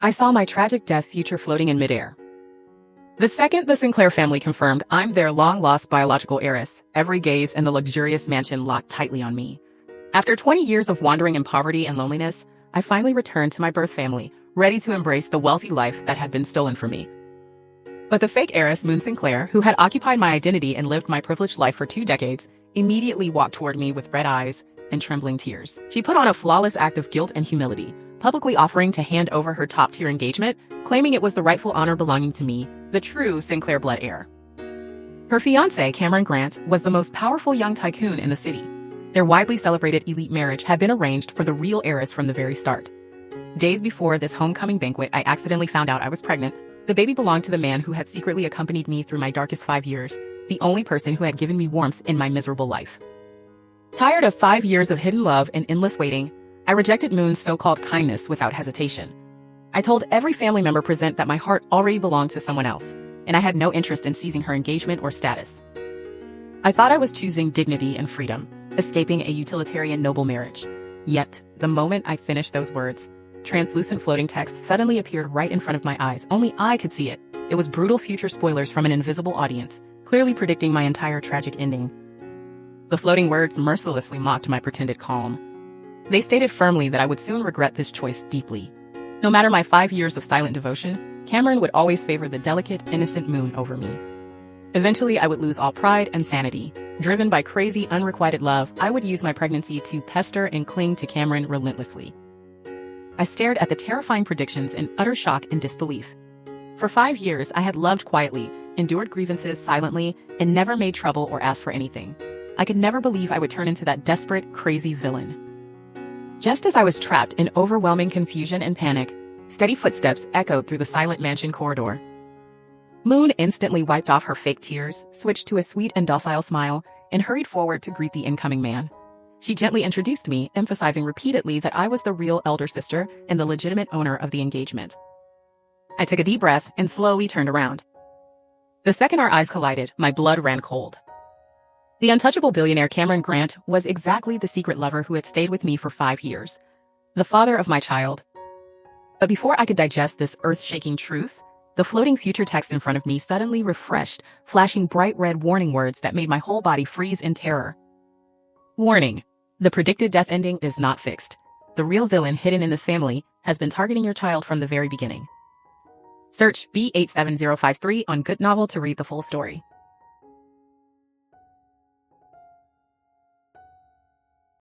I saw my tragic death future floating in midair. The second the Sinclair family confirmed I'm their long-lost biological heiress, every gaze in the luxurious mansion locked tightly on me. After 20 years of wandering in poverty and loneliness, I finally returned to my birth family, ready to embrace the wealthy life that had been stolen from me. But the fake heiress, Moon Sinclair, who had occupied my identity and lived my privileged life for 2 decades, immediately walked toward me with red eyes and trembling tears. She put on a flawless act of guilt and humility, publicly offering to hand over her top-tier engagement, claiming it was the rightful honor belonging to me, the true Sinclair blood heir. Her fiancé, Cameron Grant, was the most powerful young tycoon in the city. Their widely celebrated elite marriage had been arranged for the real heiress from the very start. Days before this homecoming banquet, I accidentally found out I was pregnant. The baby belonged to the man who had secretly accompanied me through my darkest 5 years, the only person who had given me warmth in my miserable life. Tired of 5 years of hidden love and endless waiting, I rejected Moon's so-called kindness without hesitation. I told every family member present that my heart already belonged to someone else, and I had no interest in seizing her engagement or status. I thought I was choosing dignity and freedom, escaping a utilitarian noble marriage. Yet, the moment I finished those words, translucent floating text suddenly appeared right in front of my eyes. Only I could see it. It was brutal future spoilers from an invisible audience, clearly predicting my entire tragic ending. The floating words mercilessly mocked my pretended calm. They stated firmly that I would soon regret this choice deeply. No matter my 5 years of silent devotion, Cameron would always favor the delicate, innocent Moon over me. Eventually, I would lose all pride and sanity. Driven by crazy, unrequited love, I would use my pregnancy to pester and cling to Cameron relentlessly. I stared at the terrifying predictions in utter shock and disbelief. For 5 years, I had loved quietly, endured grievances silently, and never made trouble or asked for anything. I could never believe I would turn into that desperate, crazy villain. Just as I was trapped in overwhelming confusion and panic, steady footsteps echoed through the silent mansion corridor. Moon instantly wiped off her fake tears, switched to a sweet and docile smile, and hurried forward to greet the incoming man. She gently introduced me, emphasizing repeatedly that I was the real elder sister and the legitimate owner of the engagement. I took a deep breath and slowly turned around. The second our eyes collided, my blood ran cold. The untouchable billionaire Cameron Grant was exactly the secret lover who had stayed with me for 5 years, the father of my child. But before I could digest this earth-shaking truth, the floating future text in front of me suddenly refreshed, flashing bright red warning words that made my whole body freeze in terror. Warning: the predicted death ending is not fixed. The real villain hidden in this family has been targeting your child from the very beginning. Search B87053 on Good Novel to read the full story.